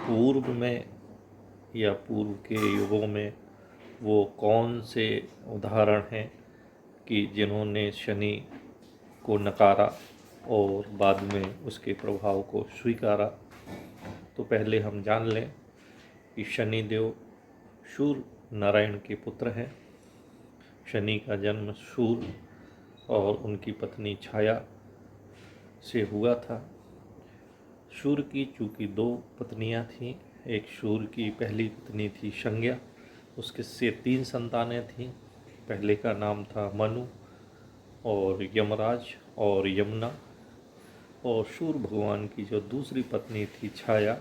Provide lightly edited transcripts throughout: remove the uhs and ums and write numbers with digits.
पूर्व में या पूर्व के युगों में वो कौन से उदाहरण हैं कि जिन्होंने शनि को नकारा और बाद में उसके प्रभाव को स्वीकारा। तो पहले हम जान लें कि शनि देव शूर नारायण के पुत्र हैं। शनि का जन्म शूर और उनकी पत्नी छाया से हुआ था। शूर की चूँकि दो पत्नियां थीं, एक शूर की पहली पत्नी थी संज्ञा, उसके से 3 संतानें थीं। पहले का नाम था मनु और यमराज और यमुना, और शूर भगवान की जो दूसरी पत्नी थी छाया,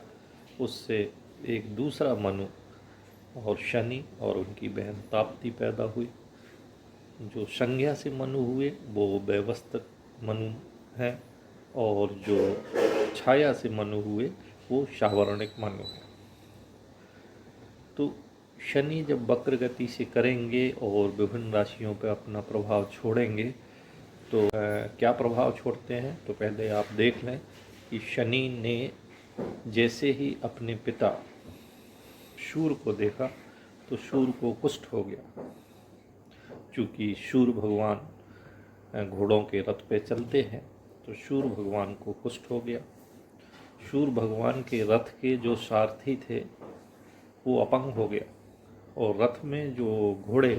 उससे एक दूसरा मनु और शनि और उनकी बहन ताप्ती पैदा हुई। जो संज्ञा से मनु हुए वो वैवस्वत मनु हैं, और जो छाया से मनु हुए वो शावर्णिक मनु हैं। तो शनि जब वक्र गति से करेंगे और विभिन्न राशियों पर अपना प्रभाव छोड़ेंगे तो क्या प्रभाव छोड़ते हैं, तो पहले आप देख लें कि शनि ने जैसे ही अपने पिता शूर को देखा तो शूर को कुष्ठ हो गया। चूँकि शूर भगवान घोड़ों के रथ पे चलते हैं तो शूर भगवान को कुष्ठ हो गया। शूर भगवान के रथ के जो सारथी थे वो अपंग हो गया, और रथ में जो घोड़े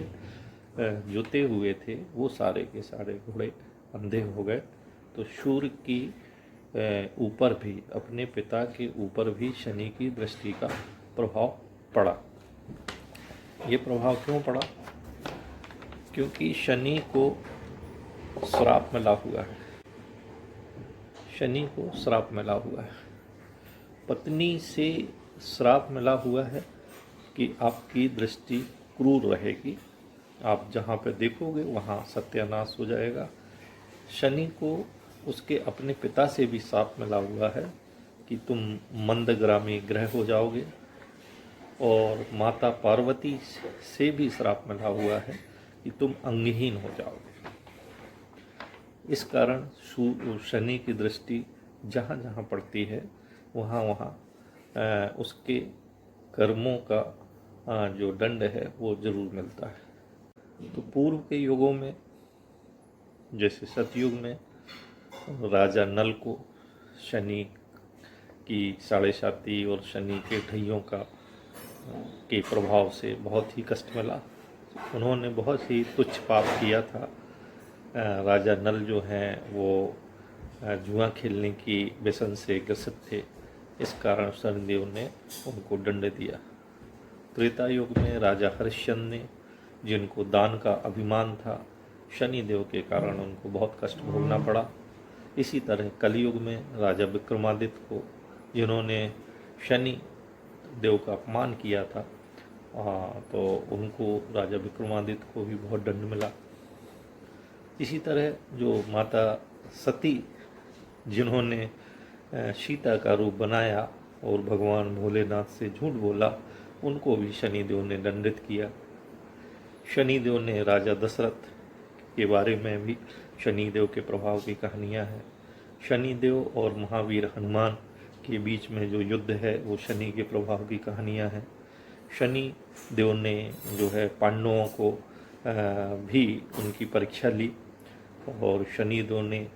जुते हुए थे वो सारे के सारे घोड़े अंधे हो गए। तो शूर की ऊपर भी, अपने पिता के ऊपर भी शनि की दृष्टि का प्रभाव पड़ा। ये प्रभाव क्यों पड़ा? क्योंकि शनि को श्राप मिला हुआ है। शनि को श्राप मिला हुआ है, पत्नी से श्राप मिला हुआ है कि आपकी दृष्टि क्रूर रहेगी, आप जहाँ पे देखोगे वहाँ सत्यानाश हो जाएगा। शनि को उसके अपने पिता से भी श्राप मिला हुआ है कि तुम मंदग्रामी ग्रह हो जाओगे, और माता पार्वती से भी श्राप मिला हुआ है कि तुम अंगहीन हो जाओगे। इस कारण शनि की दृष्टि जहाँ जहाँ पड़ती है वहाँ वहाँ उसके कर्मों का जो दंड है वो जरूर मिलता है। तो पूर्व के युगों में, जैसे सतयुग में, राजा नल को शनि की साढ़े साती और शनि के ढैयों के प्रभाव से बहुत ही कष्ट मिला। उन्होंने बहुत ही तुच्छ पाप किया था। राजा नल जो हैं वो जुआ खेलने की व्यसन से ग्रसित थे, इस कारण शनिदेव ने उनको दंड दिया। त्रेता युग में राजा हरिश्चंद्र ने, जिनको दान का अभिमान था, शनिदेव के कारण उनको बहुत कष्ट भोगना पड़ा। इसी तरह कलयुग में राजा विक्रमादित्य को, जिन्होंने शनि देव का अपमान किया था, तो उनको, राजा विक्रमादित्य को भी बहुत दंड मिला। इसी तरह जो माता सती, जिन्होंने सीता का रूप बनाया और भगवान भोलेनाथ से झूठ बोला, उनको भी शनिदेव ने दंडित किया। शनिदेव ने राजा दशरथ के बारे में भी शनिदेव के प्रभाव की कहानियाँ हैं। शनिदेव और महावीर हनुमान के बीच में जो युद्ध है वो शनि के प्रभाव की कहानियाँ हैं। शनि देव ने जो है पांडवों को भी उनकी परीक्षा ली, और शनि देव ने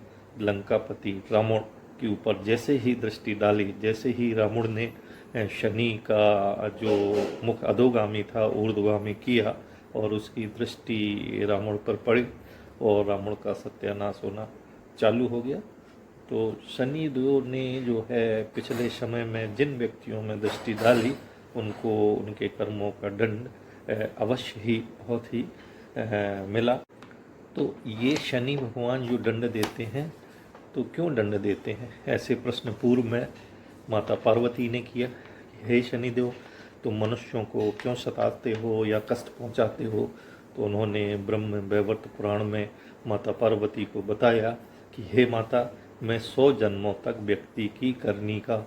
लंकापति रावण के ऊपर जैसे ही दृष्टि डाली, जैसे ही रावण ने शनि का जो मुख अधोगामी था ऊर्ध्वगामी किया और उसकी दृष्टि रावण पर पड़ी और रावण का सत्यानाश होना चालू हो गया। तो शनि देव ने जो है पिछले समय में जिन व्यक्तियों में दृष्टि डाली उनको उनके कर्मों का दंड अवश्य ही बहुत ही मिला। तो ये शनि भगवान जो दंड देते हैं, तो क्यों दंड देते हैं, ऐसे प्रश्न पूर्व में माता पार्वती ने किया। हे शनिदेव, तुम मनुष्यों को क्यों सताते हो या कष्ट पहुंचाते हो? तो उन्होंने ब्रह्म वैवर्त पुराण में माता पार्वती को बताया कि हे माता, मैं 100 जन्मों तक व्यक्ति की करनी का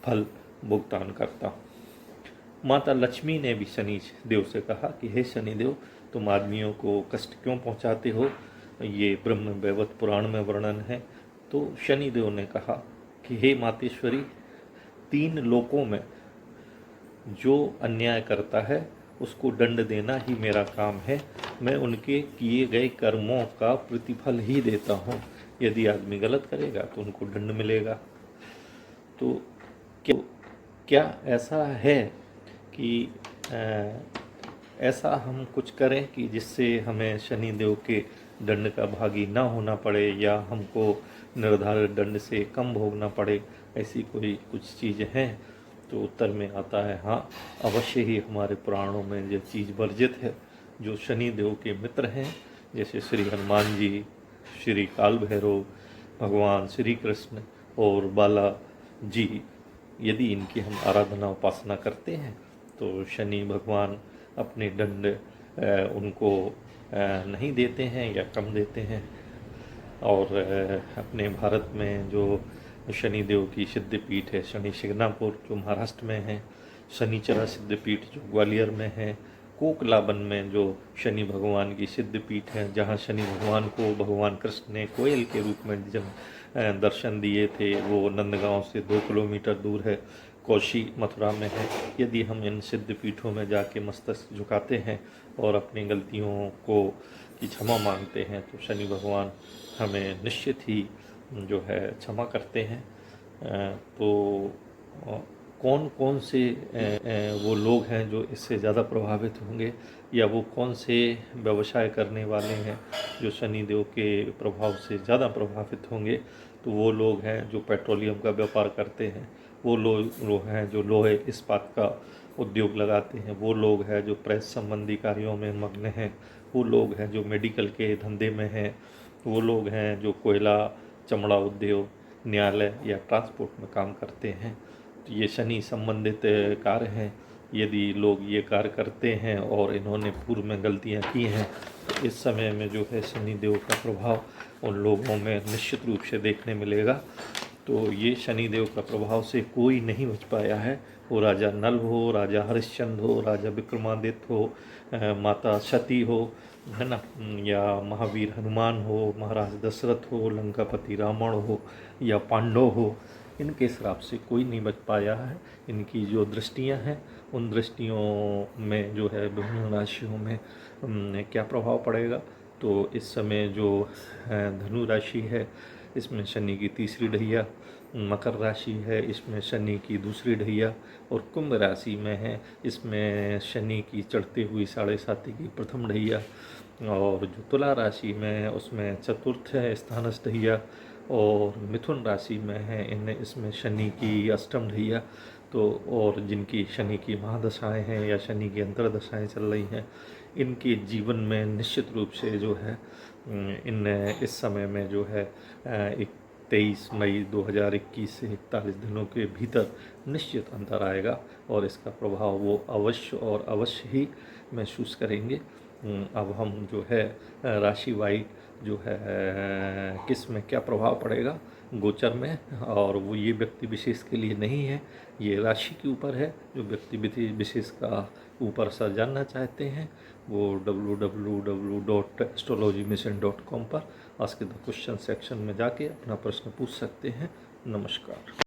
फल भुगतान करता हूँ। माता लक्ष्मी ने भी शनि देव से कहा कि हे शनिदेव, तुम आदमियों को कष्ट क्यों पहुंचाते हो? ये ब्रह्म वैवर्त पुराण में वर्णन है। तो शनिदेव ने कहा कि हे मातेश्वरी, 3 लोकों में जो अन्याय करता है उसको दंड देना ही मेरा काम है। मैं उनके किए गए कर्मों का प्रतिफल ही देता हूँ। यदि आदमी गलत करेगा तो उनको दंड मिलेगा। तो क्या ऐसा है कि ऐसा हम कुछ करें कि जिससे हमें शनिदेव के दंड का भागी ना होना पड़े या हमको निर्धारित दंड से कम भोगना पड़े, ऐसी कोई कुछ चीज़ हैं? तो उत्तर में आता है हाँ, अवश्य ही हमारे पुराणों में ये चीज़ वर्जित है। जो शनिदेव के मित्र हैं, जैसे श्री हनुमान जी, श्री काल भैरव, भगवान श्री कृष्ण और बाला जी, यदि इनकी हम आराधना उपासना करते हैं तो शनि भगवान अपने दंड उनको नहीं देते हैं या कम देते हैं। और अपने भारत में जो शनिदेव की सिद्धपीठ है, शनि शिंगणापुर जो महाराष्ट्र में है, शनिचरा सिद्धपीठ जो ग्वालियर में है, कोकलाबन में जो शनि भगवान की सिद्धपीठ है, जहाँ शनि भगवान को भगवान कृष्ण ने कोयल के रूप में जब दर्शन दिए थे, वो नंदगांव से 2 किलोमीटर दूर है, कौशी मथुरा में है। यदि हम इन सिद्धपीठों में जाके मस्तक झुकाते हैं और अपनी गलतियों को की क्षमा मांगते हैं तो शनि भगवान हमें निश्चित ही जो है क्षमा करते हैं। तो कौन कौन से वो लोग हैं जो इससे ज़्यादा प्रभावित होंगे, या वो कौन से व्यवसाय करने वाले हैं जो शनिदेव के प्रभाव से ज़्यादा प्रभावित होंगे? तो वो लोग हैं जो पेट्रोलियम का व्यापार करते हैं, वो लोग हैं जो लोहे इस्पात का उद्योग लगाते हैं, वो लोग हैं जो प्रेस संबंधी कार्यों में मग्न हैं, वो लोग हैं जो मेडिकल के धंधे में हैं, वो लोग हैं जो कोयला, चमड़ा उद्योग, न्यायालय या ट्रांसपोर्ट में काम करते हैं। तो ये शनि संबंधित कार्य हैं। यदि लोग ये कार्य करते हैं और इन्होंने पूर्व में गलतियां की हैं तो इस समय में जो है शनिदेव का प्रभाव उन लोगों में निश्चित रूप से देखने मिलेगा। तो ये शनिदेव का प्रभाव से कोई नहीं बच पाया है। वो राजा नल हो, राजा हरिश्चंद्र हो, राजा विक्रमादित्य हो, माता सती हो, है ना, या महावीर हनुमान हो, महाराज दशरथ हो, लंकापति रावण हो या पांडव हो, इनके श्राप से कोई नहीं बच पाया है। इनकी जो दृष्टियां हैं उन दृष्टियों में जो है विभिन्न राशियों में क्या प्रभाव पड़ेगा। तो इस समय जो धनु राशि है इसमें शनि की तीसरी ढैया, मकर राशि है इसमें शनि की दूसरी ढैया, और कुंभ राशि में है इसमें शनि की चढ़ती हुई 7.5 की प्रथम ढैया, और जो तुला राशि में है उसमें चतुर्थ है स्थानस्थ ढैया, और मिथुन राशि में है इसमें शनि की अष्टम ढैया। तो और जिनकी शनि की महादशाएं हैं या शनि की अंतर्दशाएं चल रही हैं, इनके जीवन में निश्चित रूप से जो है इस समय में जो है 23 मई 2021 से 41 दिनों के भीतर निश्चित अंतर आएगा और इसका प्रभाव वो अवश्य और अवश्य ही महसूस करेंगे। अब हम जो है राशि वाई जो है किस में क्या प्रभाव पड़ेगा गोचर में, और वो ये व्यक्ति विशेष के लिए नहीं है, ये राशि के ऊपर है। जो व्यक्ति विशेष का ऊपर असर जानना चाहते हैं वो www.astrologymission.com पर आस्क द क्वेश्चन सेक्शन में जाके अपना प्रश्न पूछ सकते हैं। नमस्कार।